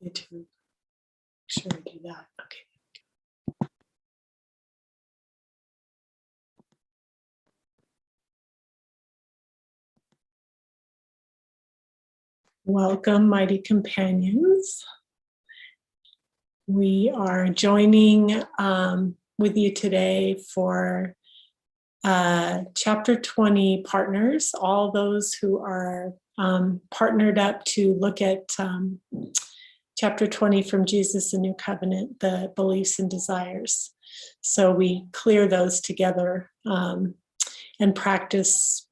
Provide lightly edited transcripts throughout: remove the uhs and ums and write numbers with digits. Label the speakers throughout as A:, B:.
A: Need to make sure I do that. Okay. Welcome, mighty companions. We are joining with you today for Chapter 20 partners, all those who are partnered up to look at Chapter 20 from Jesus, the New Covenant, the beliefs and desires. So we clear those together and practice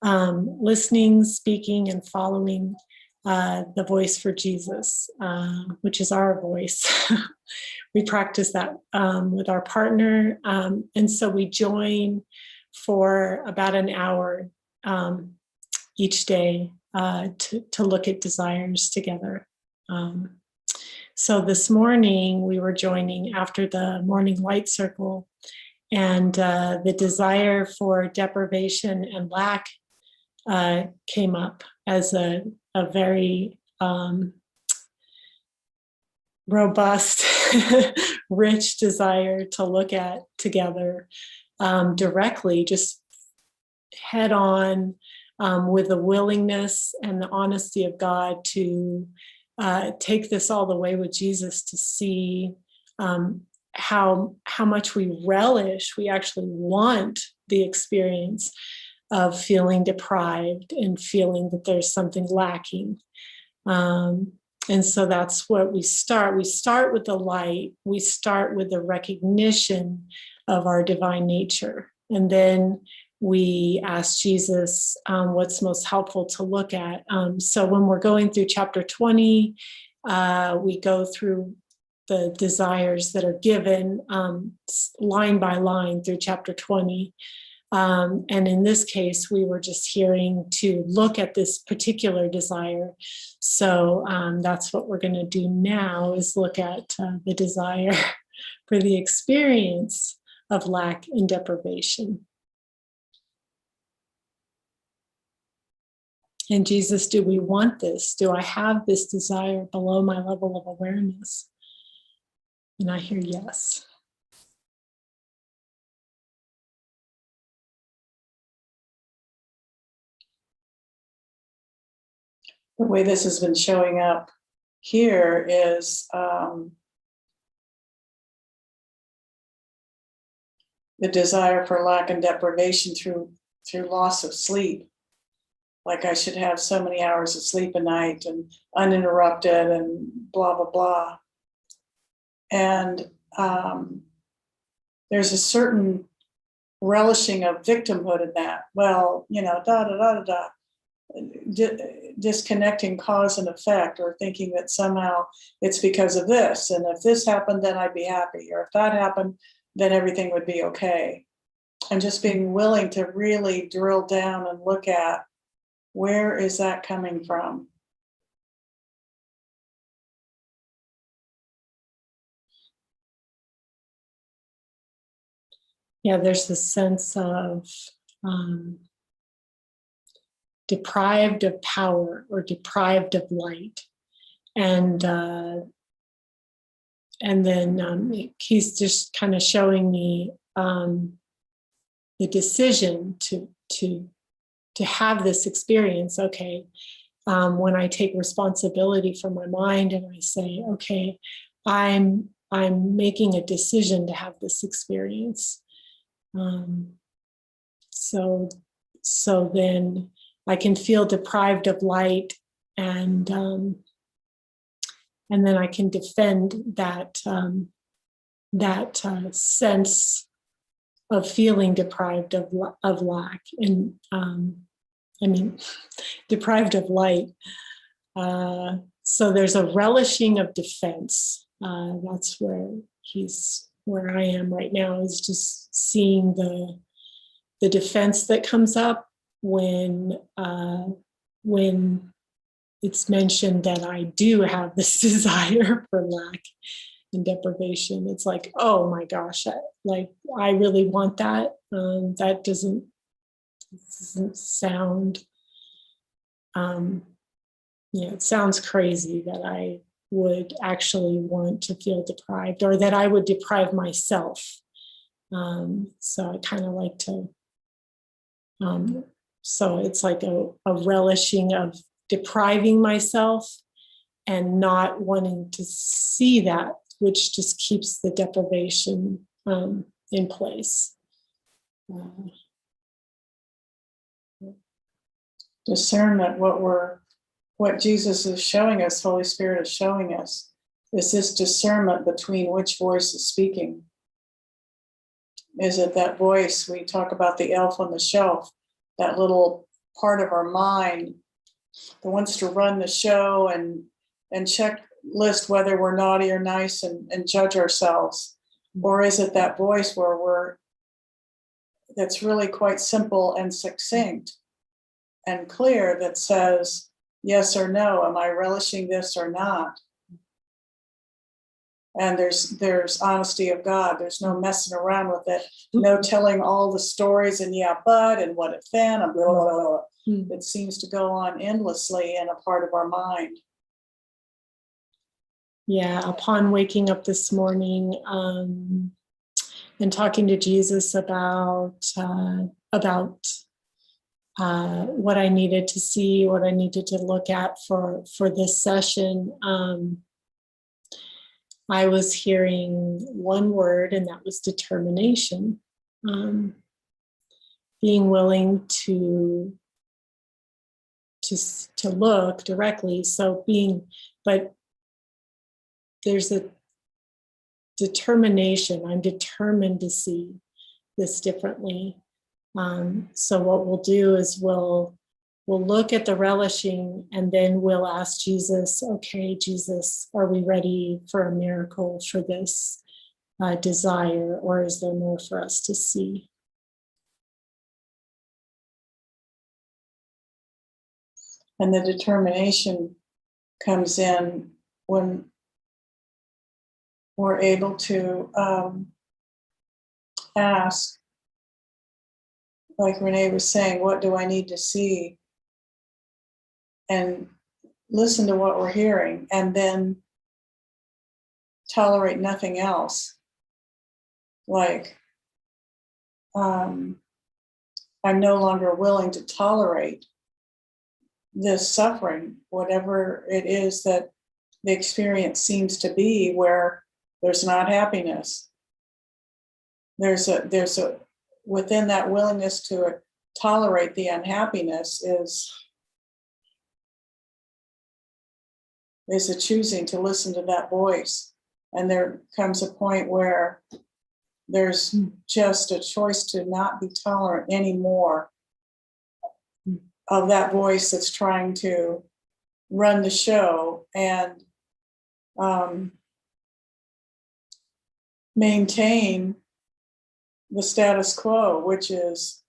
A: listening, speaking, and following the voice for Jesus, which is our voice. We practice that with our partner. And so we join for about an hour each day to look at desires together. So this morning we were joining after the morning light circle, and the desire for deprivation and lack came up as a very robust, rich desire to look at together directly, just head on, with the willingness and the honesty of God to take this all the way with Jesus, to see how much we relish, we actually want the experience of feeling deprived and feeling that there's something lacking. And so that's what we start. We start with the light. We start with the recognition of our divine nature. And then we ask Jesus what's most helpful to look at. So when we're going through chapter 20, we go through the desires that are given line by line through chapter 20. And in this case, we were just hearing to look at this particular desire. So that's what we're going to do now, is look at the desire for the experience of lack and deprivation. And Jesus, do we want this? Do I have this desire below my level of awareness? And I hear yes. The way this has been showing up here is the desire for lack and deprivation through loss of sleep. Like I should have so many hours of sleep a night and uninterrupted and blah, blah, blah. And there's a certain relishing of victimhood in that. Well, disconnecting cause and effect, or thinking that somehow it's because of this. And if this happened, then I'd be happy. Or if that happened, then everything would be okay. And just being willing to really drill down and look at, where is that coming from? Yeah, there's this sense of deprived of power or deprived of light. And then he's just kind of showing me the decision to have this experience. Okay, when I take responsibility for my mind and I say, okay, I'm making a decision to have this experience. So then I can feel deprived of light, and then I can defend that sense of feeling deprived of lack, and deprived of light. So there's a relishing of defense. That's where I am right now, is just seeing the defense that comes up when it's mentioned that I do have this desire for lack and deprivation. It's like, oh my gosh, I really want that. That doesn't sound, it sounds crazy that would actually want to feel deprived, or that I would deprive myself. So I kind of like to, so it's like a relishing of depriving myself and not wanting to see that, which just keeps the deprivation in place.
B: Discernment, what Jesus is showing us, Holy Spirit is showing us, is this discernment between which voice is speaking. Is it that voice, we talk about the elf on the shelf, that little part of our mind that wants to run the show and checklist whether we're naughty or nice and judge ourselves? Or is it that voice where that's really quite simple and succinct and clear, that says yes or no, am I relishing this or not? And there's honesty of God. There's no messing around with it, no telling all the stories and yeah, but and what if then, and blah, blah, blah, blah. It seems to go on endlessly in a part of our mind.
A: Yeah, upon waking up this morning and talking to Jesus about what I needed to see, what I needed to look at for this session, I was hearing one word, and that was determination. Being willing to look directly. So but there's a determination. I'm determined to see this differently. So what we'll do is we'll look at the relishing, and then we'll ask Jesus, okay, Jesus, are we ready for a miracle for this desire, or is there more for us to see?
B: And the determination comes in when we're able to ask, like Renee was saying, what do I need to see? And listen to what we're hearing, and then tolerate nothing else. Like, I'm no longer willing to tolerate this suffering, whatever it is that the experience seems to be, where there's not happiness. There's a within that willingness to tolerate the unhappiness is a choosing to listen to that voice. And there comes a point where there's just a choice to not be tolerant anymore of that voice that's trying to run the show and maintain the status quo, which is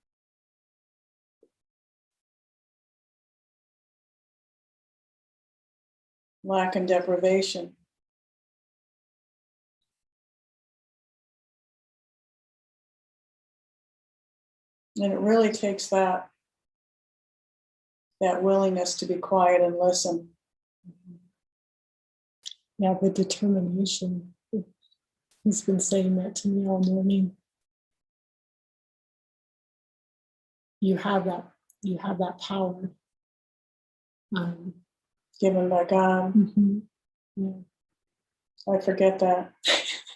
B: lack and deprivation. And it really takes that willingness to be quiet and listen.
A: Yeah, the determination. He's been saying that to me all morning. You have that power.
B: Given by God.
A: Mm-hmm. Yeah.
B: I forget that.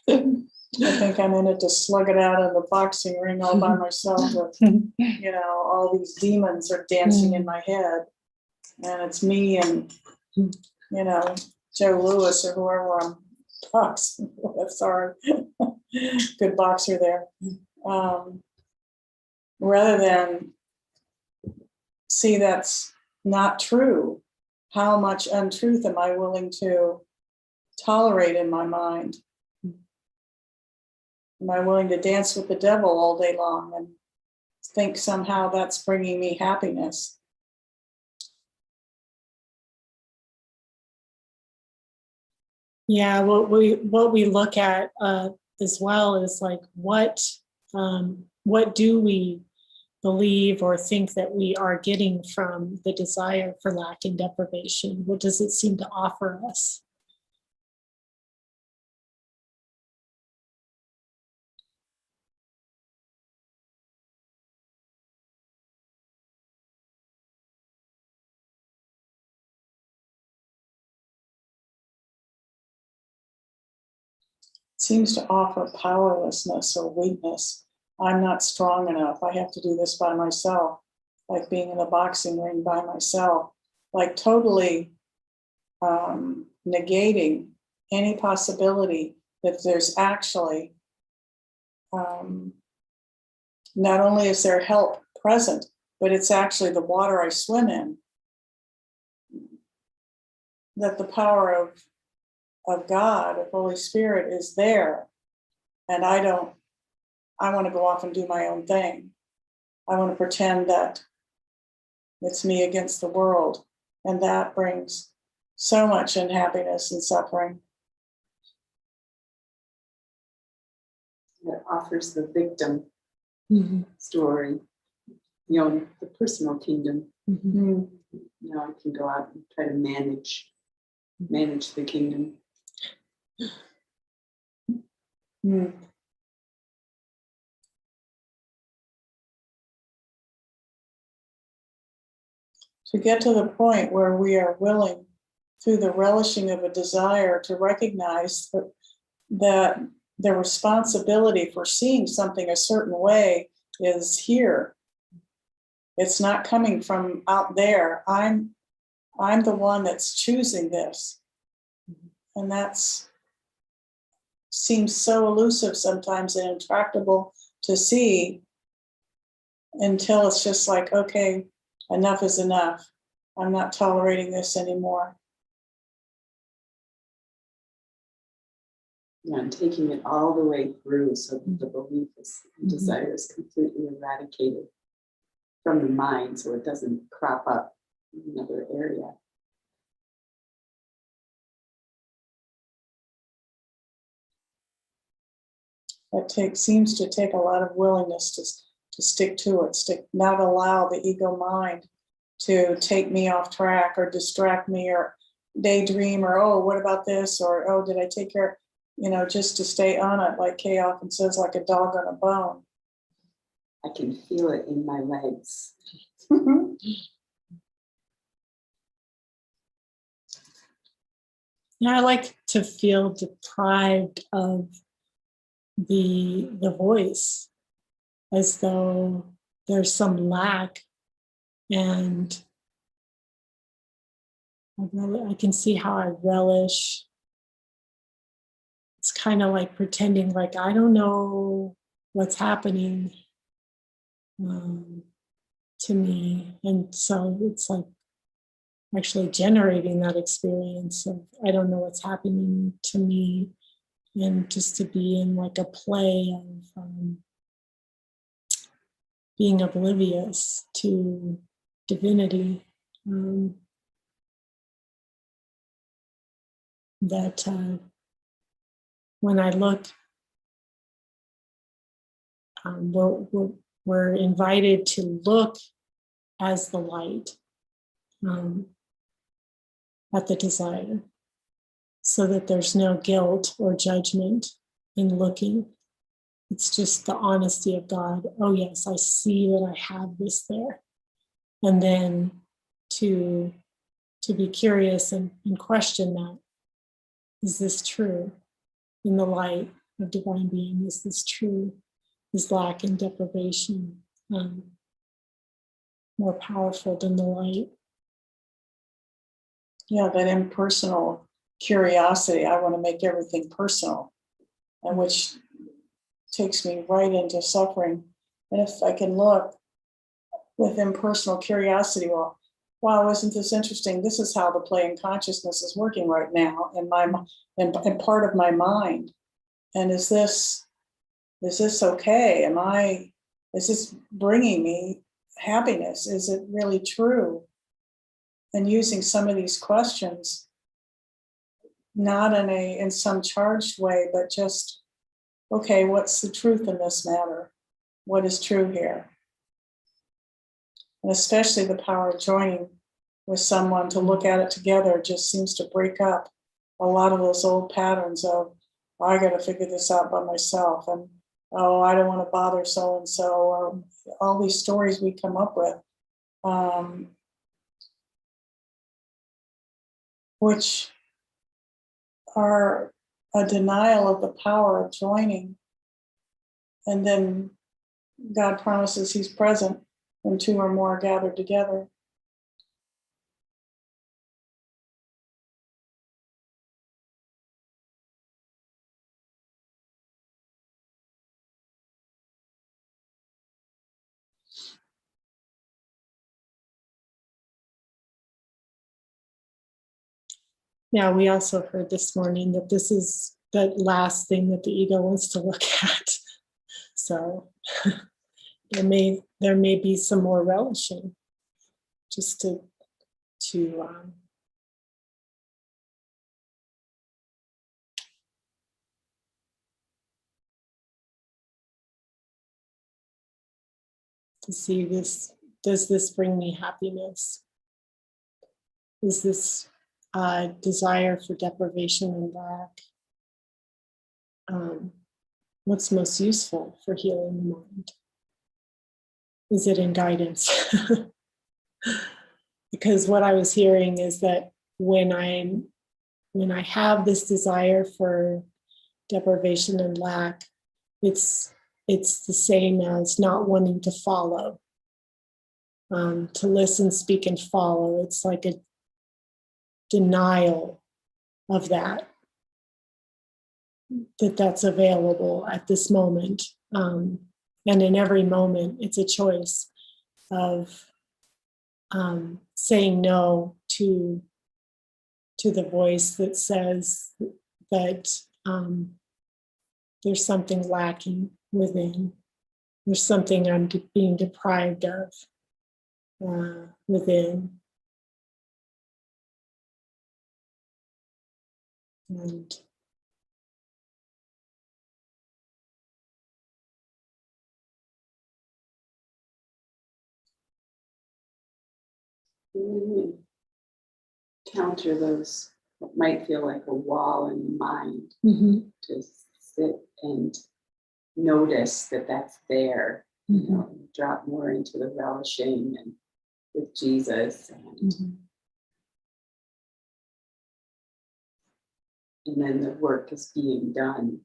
B: I think I'm in it to slug it out in the boxing ring all by myself with, all these demons are dancing in my head. And it's me and, Joe Lewis or whoever I'm boxing with. Sorry. Good boxer there. Rather than see that's not true. How much untruth am I willing to tolerate in my mind? Am I willing to dance with the devil all day long and think somehow that's bringing me happiness?
A: Yeah, what we look at as well is like what do we believe or think that we are getting from the desire for lack and deprivation? What does it seem to offer us?
B: seems to offer powerlessness or weakness. I'm not strong enough. I have to do this by myself, like being in a boxing ring by myself, like totally negating any possibility that there's actually, not only is there help present, but it's actually the water I swim in. That the power of God, of Holy Spirit is there. And I want to go off and do my own thing. I want to pretend that it's me against the world. And that brings so much unhappiness and suffering.
C: It offers the victim
A: Mm-hmm.
C: story, the personal kingdom.
A: Mm-hmm.
C: I can go out and try to manage the kingdom.
B: Mm. To get to the point where we are willing, through the relishing of a desire, to recognize that the responsibility for seeing something a certain way is here. It's not coming from out there. I'm the one that's choosing this. And that's seems so elusive sometimes and intractable to see, until it's just like, okay, enough is enough. I'm not tolerating this anymore.
C: And taking it all the way through so that the belief desire is completely eradicated from the mind, so it doesn't crop up in another area.
B: That seems to take a lot of willingness to stick to it, not allow the ego mind to take me off track or distract me or daydream or, oh, what about this? Or, oh, did I take care? Just to stay on it, like Kay often says, like a dog on a bone.
C: I can feel it in my legs.
A: Yeah, I like to feel deprived of the voice, as though there's some lack, and I can see how I relish. It's kind of like pretending like I don't know what's happening to me, and so it's like actually generating that experience of I don't know what's happening to me, and just to be in like a play of being oblivious to divinity, that when I look, we're invited to look as the light at the desire, so that there's no guilt or judgment in looking. It's just the honesty of God. Oh yes, I see that I have this there. And then to be curious and question that. Is this true? In the light of divine being, is this true? Is lack and deprivation more powerful than the light?
B: Yeah, that impersonal curiosity. I want to make everything personal, and which takes me right into suffering. And if I can look with impersonal curiosity, well, wow, isn't this interesting? This is how the play in consciousness is working right now in my and part of my mind. And is this okay? Is this bringing me happiness? Is it really true? And using some of these questions, not in some charged way, but just, okay, what's the truth in this matter? What is true here? And especially the power of joining with someone to look at it together just seems to break up a lot of those old patterns of, oh, I got to figure this out by myself, and oh, I don't want to bother so and so, or all these stories we come up with, which are a denial of the power of joining. And then God promises he's present when two or more are gathered together.
A: Yeah, we also heard this morning that this is the last thing that the ego wants to look at. So there may be some more relishing just to see this. Does this bring me happiness? Is this desire for deprivation and lack what's most useful for healing the mind? Is it in guidance? Because what I was hearing is that when I have this desire for deprivation and lack, it's the same as not wanting to follow. To listen, speak, and follow. It's like a denial of that's available at this moment. And in every moment, it's a choice of saying no to the voice that says that there's something lacking within. There's something I'm being deprived of within. And
C: we counter those, what might feel like a wall in the mind, to sit and notice that that's there, you know, drop more into the relishing and with Jesus, and then the work is being done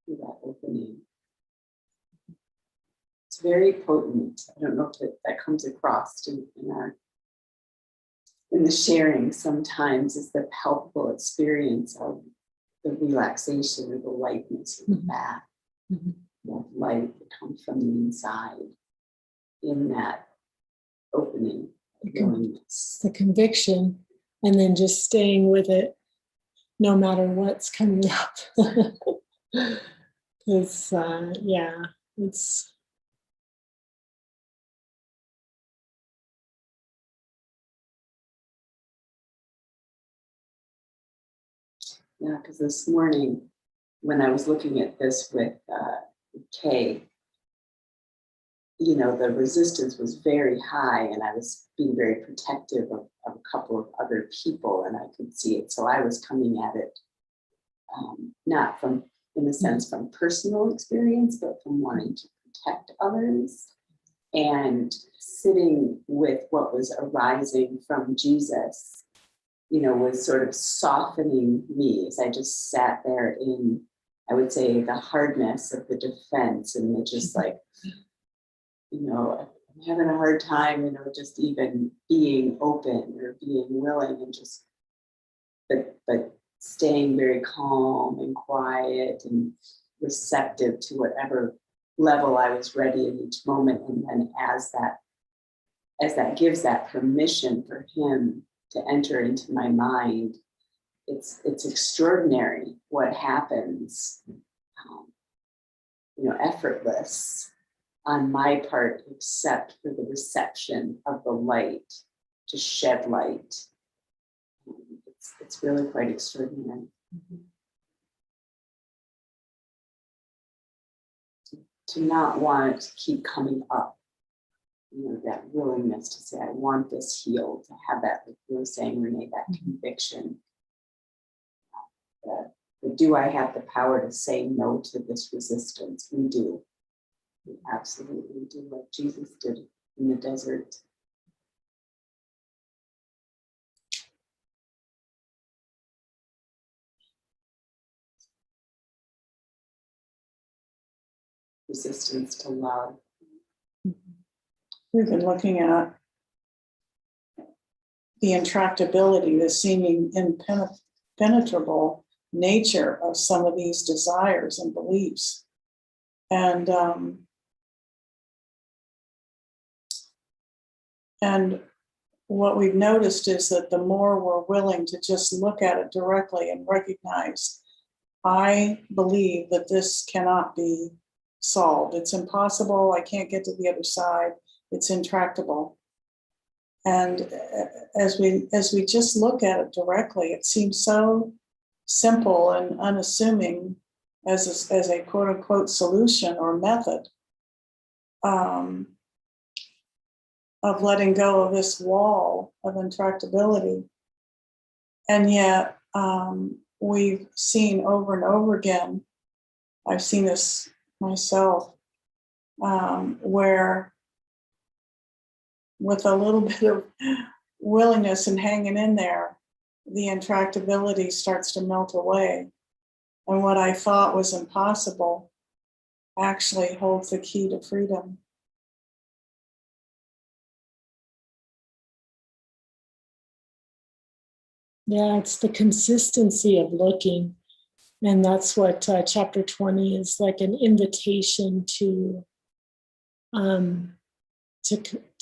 C: through that opening. It's very potent. I don't know if that comes across in the sharing sometimes, is the palpable experience of the relaxation or the lightness of the back, that light that comes from the inside in that opening.
A: the conviction, and then just staying with it no matter what's coming up. It's
C: because this morning when I was looking at this with Kay, you know, the resistance was very high, and I was being very protective of a couple of other people, and I could see it. So I was coming at it not from, in a sense, from personal experience, but from wanting to protect others, and sitting with what was arising from Jesus, you know, was sort of softening me as I just sat there in, I would say, the hardness of the defense, and the just like, you know, I'm having a hard time, you know, just even being open or being willing, and just, but staying very calm and quiet and receptive to whatever level I was ready in each moment. And then as that gives that permission for him to enter into my mind, it's extraordinary what happens, you know, effortless on my part, except for the reception of the light, to shed light. It's really quite extraordinary. To not want it to keep coming up, you know, that willingness to say, I want this healed, to have that, like you were saying, Renee, that conviction. But do I have the power to say no to this resistance? We do. We absolutely do, like Jesus did in the desert. resistance to love.
B: We've been looking at the intractability, the seeming impenetrable nature of some of these desires and beliefs. And what we've noticed is that the more we're willing to just look at it directly and recognize, I believe that this cannot be solved. It's impossible. I can't get to the other side. It's intractable. And as we just look at it directly, it seems so simple and unassuming as a quote unquote solution or method of letting go of this wall of intractability. And yet we've seen over and over again, I've seen this myself, where with a little bit of willingness and hanging in there, the intractability starts to melt away. And what I thought was impossible actually holds the key to freedom.
A: Yeah, it's the consistency of looking. And that's what chapter 20 is like, an invitation to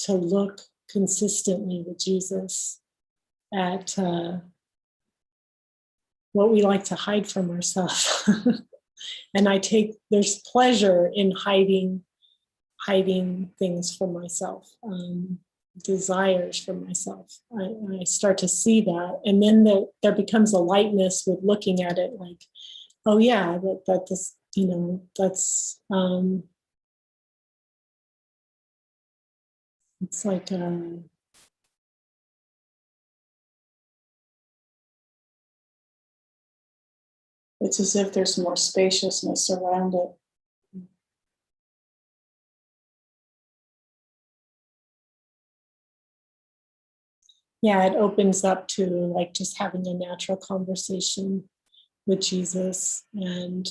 A: look consistently with Jesus at what we like to hide from ourselves. And there's pleasure in hiding things from myself, desires for myself. I start to see that, and then there becomes a lightness with looking at it, like, oh yeah, that this, that's it's like
B: It's as if there's more spaciousness around it.
A: yeah, it opens up to like just having a natural conversation with Jesus, and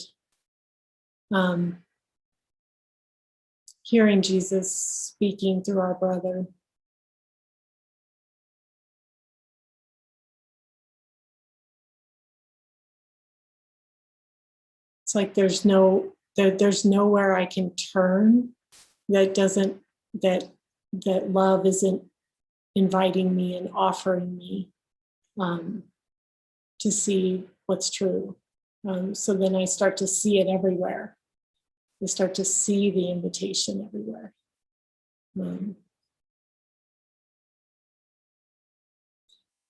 A: hearing Jesus speaking through our brother. It's like there's nowhere I can turn that love isn't inviting me and offering me to see what's true. So then I start to see it everywhere. I start to see the invitation everywhere. And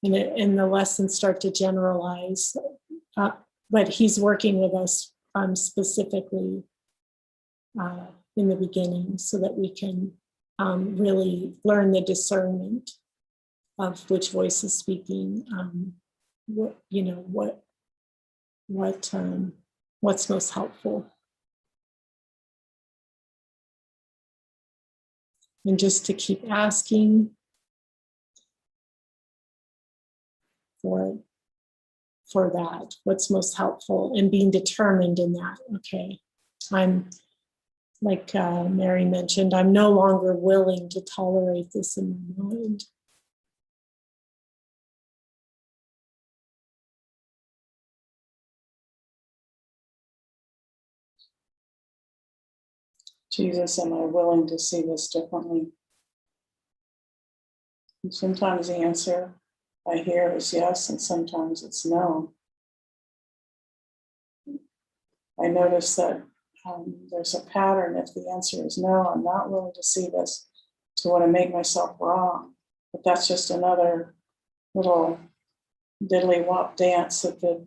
A: the lessons start to generalize. But he's working with us specifically in the beginning so that we can really learn the discernment of which voice is speaking, what's most helpful. And just to keep asking for that, what's most helpful, and being determined in that. Okay, I'm, like Mary mentioned, I'm no longer willing to tolerate this in my mind.
B: Jesus, am I willing to see this differently? And sometimes the answer I hear is yes, and sometimes it's no. I notice that there's a pattern. If the answer is no, I'm not willing to see this, to want to make myself wrong. But that's just another little diddly wop dance that the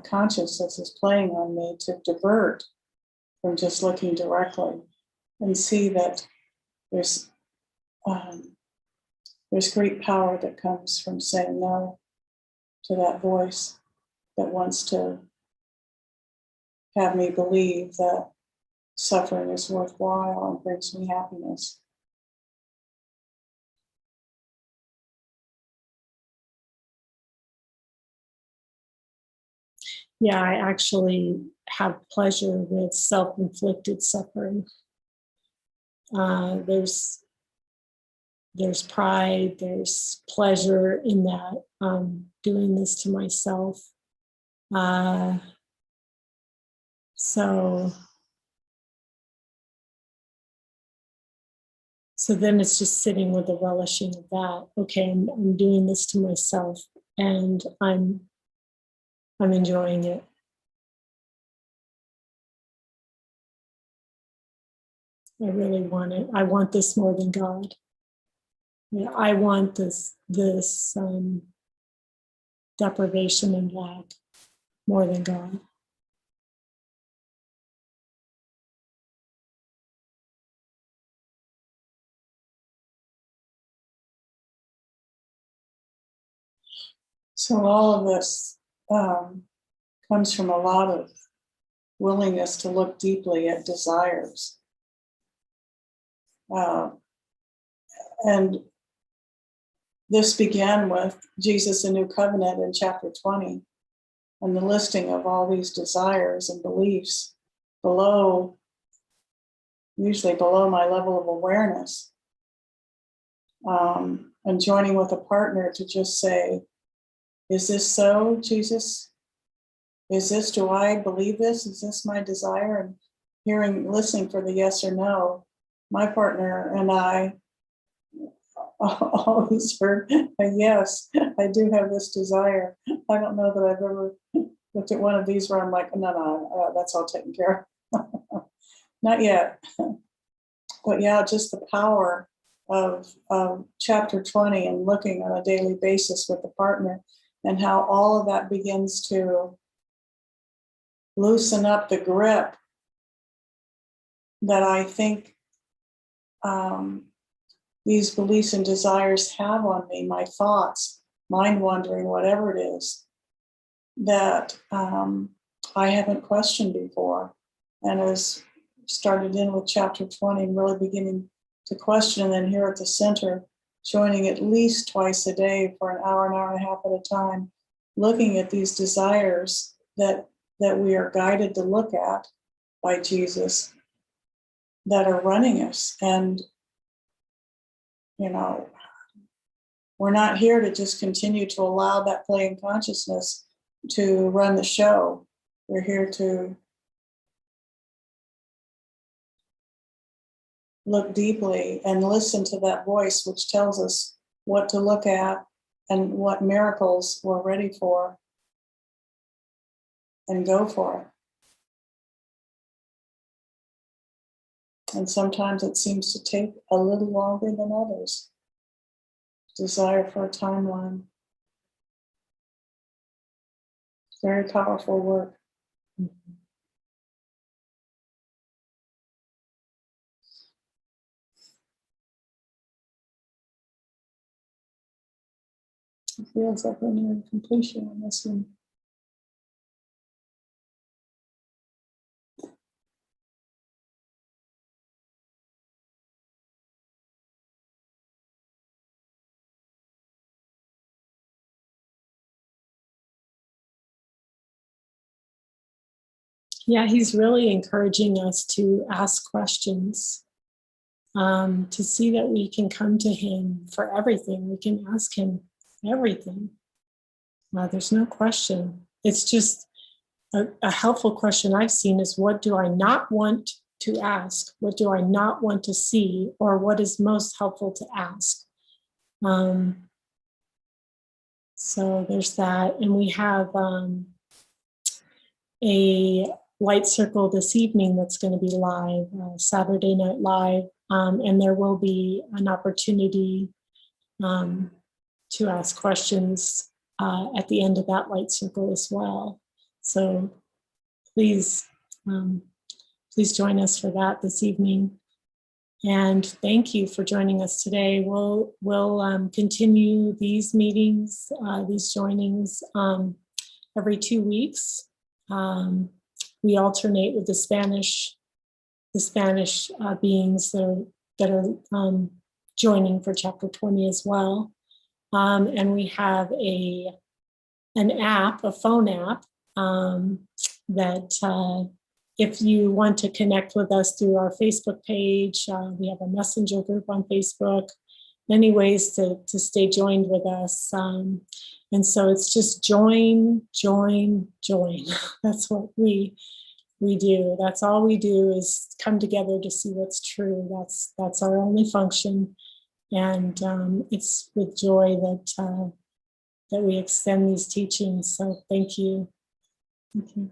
B: consciousness is playing on me to divert from just looking directly and see that there's great power that comes from saying no to that voice that wants to have me believe that suffering is worthwhile and brings me happiness.
A: Yeah, I actually have pleasure with self-inflicted suffering. There's pride, there's pleasure in that, doing this to myself. So then it's just sitting with the relishing of that. Okay, I'm doing this to myself, and I'm enjoying it. I really want it. I want this more than God. Yeah, I want this deprivation and lack more than God.
B: So all of this comes from a lot of willingness to look deeply at desires. And this began with Jesus in New Covenant in chapter 20, and the listing of all these desires and beliefs usually below my level of awareness. And joining with a partner to just say, is this so, Jesus? Do I believe this? Is this my desire? And listening for the yes or no. My partner and I always heard a yes, I do have this desire. I don't know that I've ever looked at one of these where I'm like, no, that's all taken care of. Not yet. But yeah, just the power of chapter 20 and looking on a daily basis with the partner, and how all of that begins to loosen up the grip that I think these beliefs and desires have on me, my thoughts, mind wandering, whatever it is, that I haven't questioned before. And as started in with chapter 20 and really beginning to question, and then here at the center, joining at least twice a day for an hour and a half at a time, looking at these desires that we are guided to look at by Jesus that are running us. And, we're not here to just continue to allow that playing consciousness to run the show. We're here to look deeply and listen to that voice, which tells us what to look at and what miracles we're ready for, and go for it. And sometimes it seems to take a little longer than others. Desire for a timeline. Very powerful work. It feels like we're nearing completion on this one.
A: Yeah, he's really encouraging us to ask questions, to see that we can come to him for everything. We can ask him everything. There's no question. It's just a helpful question I've seen is, what do I not want to ask? What do I not want to see? Or what is most helpful to ask? So there's that. And we have a light circle this evening that's going to be live, Saturday Night Live. And there will be an opportunity to ask questions at the end of that light circle as well. So please join us for that this evening. And thank you for joining us today. We'll continue these meetings, these joinings every 2 weeks. We alternate with the Spanish beings that are joining for chapter 20 as well. And we have a phone app if you want to connect with us through our Facebook page, we have a messenger group on Facebook, many ways to stay joined with us. And so it's just join. That's what we do. That's all we do, is come together to see what's true. That's our only function. And it's with joy that we extend these teachings. So thank you. Thank you.